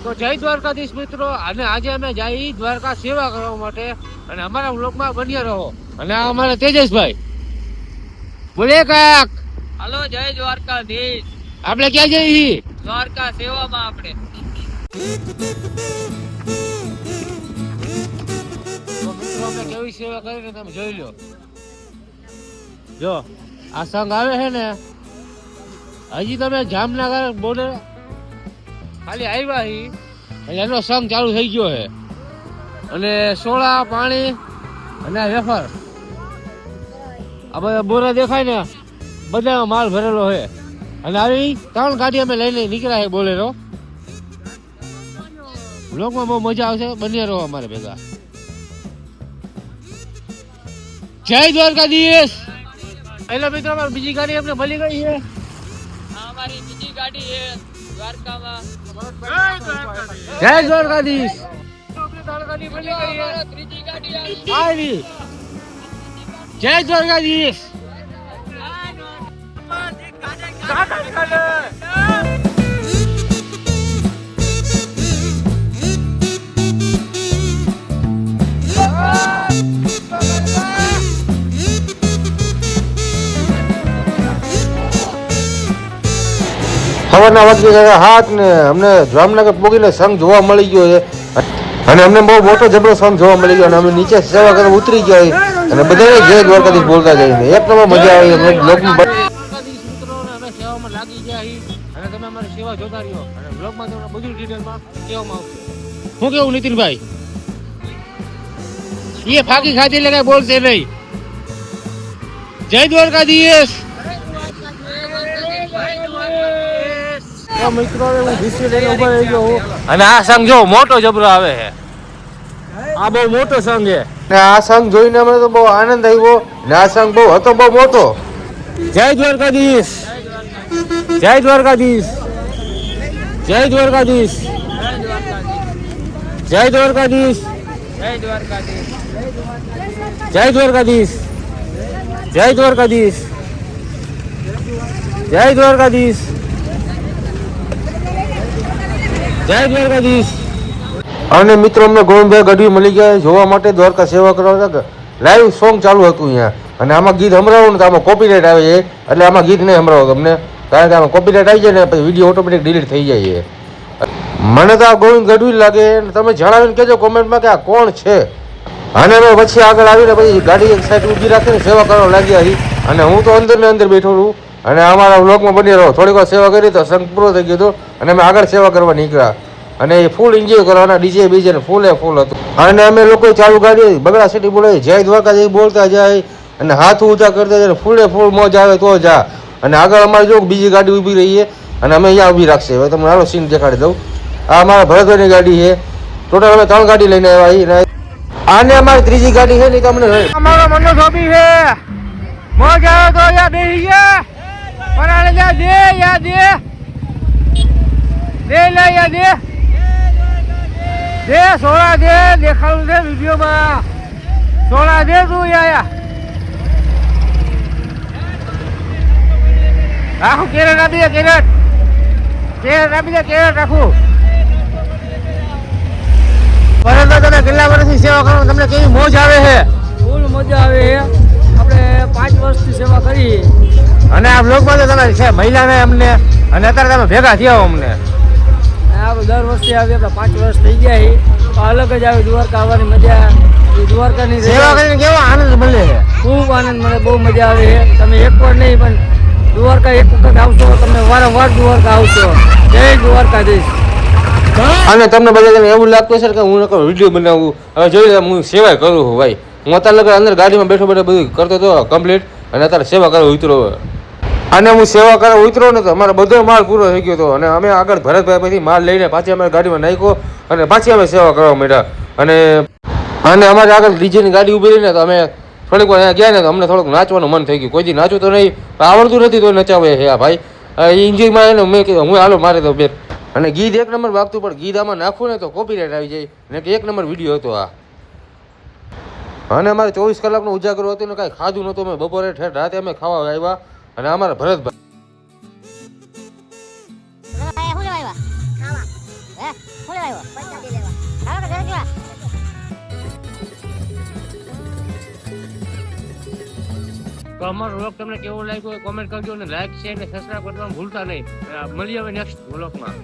તો જય દ્વારકાધીશ મિત્રો, અને આજે અમે જઈ દ્વારકા સેવા કરવા માટે, અને અમારા વ્લોગમાં બન્યા રહો. અને આ અમારા તેજસભાઈ બોલે કાક. હાલો જય દ્વારકાધીશ. આપણે ક્યાં જઈએ? દ્વારકા સેવામાં આપણે. તો મિત્રો અમે કેવી સેવા કરીને તમે જોઈ લો. જો આ સંઘ આવે છે ને, હજી તમે જામનગર બોર્ડર ખાલી આવ્યા હી એટલે એનો સંઘ ચાલુ થઈ ગયો છે. અને સોડા, પાણી અને વેફર, આ બધા બોરા દેખાય ને, બધામાં માલ ભરેલો છે. અને આવી 3 ગાડી અમે લઈને નીકળ્યા છે બોલેરો. બ્લોગમાં બહુ મજા આવશે, બન્યા રહો અમારે ભેગા. જય દ્વારકાધીશ. એટલે મિત્રો અમારી બીજી ગાડી અમને મળી ગઈ છે. આ અમારી બીજી ગાડી છે દ્વારકામાં. જય દ્વારકાધીશ. ત્રીજી ગાડી આવી. જય દ્વારકાધીશ. સવારના વાગી ગયા 7 ને અમને જામનગર પોગીને સંઘ જોવા મળી ગયો છે. અને અમને બહુ મોટો જબરો સંઘ જોવા મળી ગયો. અને અમે નીચે સેવા કરવા ઉતરી ગયા અને બધાને જય દ્વારકાધીશ બોલતા જઈને એક નંબર મજા આવી. અમે સેવામાં લાગી ગયા છીએ, અને તમે અમારી સેવા જોતા રહ્યો. અને બ્લોગમાં તમને બધું ડિટેલમાં કહેવામાં આવશે. શું કેવું નીતિનભાઈ? એ ફાકી ખાતી એટલે કઈ બોલશે નહીં. જય દ્વારકાધીશ. મિત્રો હું ભીસી લઈને ઉભા રહી ગયો હું. અને આ સંઘ જો મોટો જબરો આવે છે. આ બહુ મોટો સંઘ છે. ને આ સંઘ જોઈને અમને તો બહુ આનંદ આવ્યો. ને આ સંઘ બહુ હતો, બહુ મોટો. જય દ્વારકાધીશ. જય દ્વારકાધીશ. જય દ્વારકાધીશ. જય દ્વારકાધીશ. જય દ્વારકાધીશ. જય દ્વારકાધીશ. જય દ્વારકાધીશ. જય દ્વારકાધીશ. જય દ્વારકાધીશ. અને મિત્રો અમને ગોવિંદભાઈ ગઢવી મળી ગયા જોવા માટે દ્વારકા સેવા કરવા. લાઈવ સોંગ ચાલુ હતું અહીંયા. અને આમાં ગીત સંભળાવો ને તો આમાં કોપીરાઇટ આવે છે. એટલે આમાં ગીત નહીં સંભળાવો તમને, કારણ કે આમાં કોપીરાઇટ આવી જાય ને પછી વિડીયો ઓટોમેટિક ડિલીટ થઈ જાય છે. મને તો આ ગોવિંદ ગઢવી લાગે. તમે જણાવીને કહેજો કોમેન્ટમાં કે આ કોણ છે. અને અમે પછી આગળ આવીને પછી ગાડી એક સાઈડ ઊભી રાખીને સેવા કરવા લાગ્યા છીએ. અને હું તો અંદર ને અંદર બેઠો છું. અને અમારા વ્લોગમાં બની રહ્યો. થોડીક વાર સેવા કરી તો સંઘ પૂરો થઈ ગયો હતો. અને અમે આગળ સેવા કરવા નીકળ્યા. અને એ ફૂલ એન્જોય કરવાના, ડીજે બીજે ફૂલે ફૂલ હતું. અને અમે લોકો ચાલુ ગાડી બગડા સિટી બોલે જય દ્વારકાધીશ બોલતા જાય અને હાથ ઊંચા કરતા જાય. ફૂલે ફૂલ મોજ આવે તો જા. અને આગળ અમારે જો બીજી ગાડી ઊભી રહી છે અને અમે અહીંયા ઊભી રાખશે. હવે તમને આનો સીન દેખાડી દઉં. આ અમારા ભરતભાઈની ગાડી છે. ટોટલ અમે 3 ગાડી લઈને આવ્યા. આને અમારી ત્રીજી ગાડી છે ને તમને અમારો મનો શોપી છે. મોજ આવે તો યા બેહી ગયા. પરાણે જા દે યા દે. દે લે યા દે. દે સોળા દે, દેખાડું છે વિડીયોમાં. સોળા દે તું યા. રાખું કેરેટ આપી દે, કેરેટ. કેરેટ આપી દે, કેરેટ રાખું. પરંતુ તમે કેટલા વર્ષથી સેવા કરો, તમને કેવી મોજ આવે છે? ફૂલ મજા આવે છે. આપણે 5 વર્ષથી સેવા કરી. અને આ બ્લોગમાં તો તમે છે મહિલાને અમને, અને અત્યારે તમે ભેગા થયા હો અમને. આપણે દર વર્ષે આવી, આપણે 5 વર્ષ થઈ ગયા છે. તો અલગ જ આવી દ્વારકા આવવાની મજા. એ દ્વારકાની સેવા કરીને કેવો આનંદ મળે છે. ખૂબ આનંદ મળે, બહુ મજા આવે છે. તમે એક વાર નહીં પણ દ્વારકા એક વખત આવશો, તમે વારંવાર દ્વારકા આવશો. જય દ્વારકાધીશ. અને તમને બધાને એવું લાગતું છે કે હું વિડીયો બનાવું. હવે જોઈ લે, હું સેવા કરું છું ભાઈ. હું અત્યારે લગન અંદર ગાડીમાં બેઠો બેઠો બધું કરતો હતો કમ્પ્લીટ. અને અત્યારે સેવા કરવા ઉતરો. અને હું સેવા કરવા ઉતરો ને તો અમારો બધો માલ પૂરો થઈ ગયો હતો. અને અમે આગળ ભરતભાઈ પછી માલ લઈને પાછી અમારી ગાડીમાં નાખ્યો અને પાછી અમે સેવા કરવા માંડ્યા. અને અમારે આગળ ડીજેની ગાડી ઊભી રહીને તો અમે થોડીક વાર અહીંયા ગયા ને તો અમને થોડુંક નાચવાનું મન થઈ ગયું. કોઈ દી નાચું તો નહીં, આવડતું નથી તો નચાવે છે આ ભાઈ. ઇન્જિનમાં એને મેં કીધું હું હાલો મારે તો બે. અને ગીત 1 નંબર વાગતું, પણ ગીત આમાં નાખવું ને તો કોપીરાઇટ આવી જાય. ને કે 1 નંબર વિડીયો હતો આ. અને અમારે 24 કલાકનો ઉજાગરો હતો ને કાંઈ ખાધું નહોતું. અમે બપોરે ઠેઠ રાતે અમે ખાવા આવ્યા. અને અમારા ભરતભાઈ હે શું લેવા આવ્યો પંજાબી લેવા હાલો તો ઘરે જવા તો અમારો વ્લોગ તમને કેવો લાગ્યો કોમેન્ટ કરજો અને લાઈક શેર અને સબસ્ક્રાઇબ કરવાનું ભૂલતા નહીં. મળીએ હવે નેક્સ્ટ વ્લોગમાં.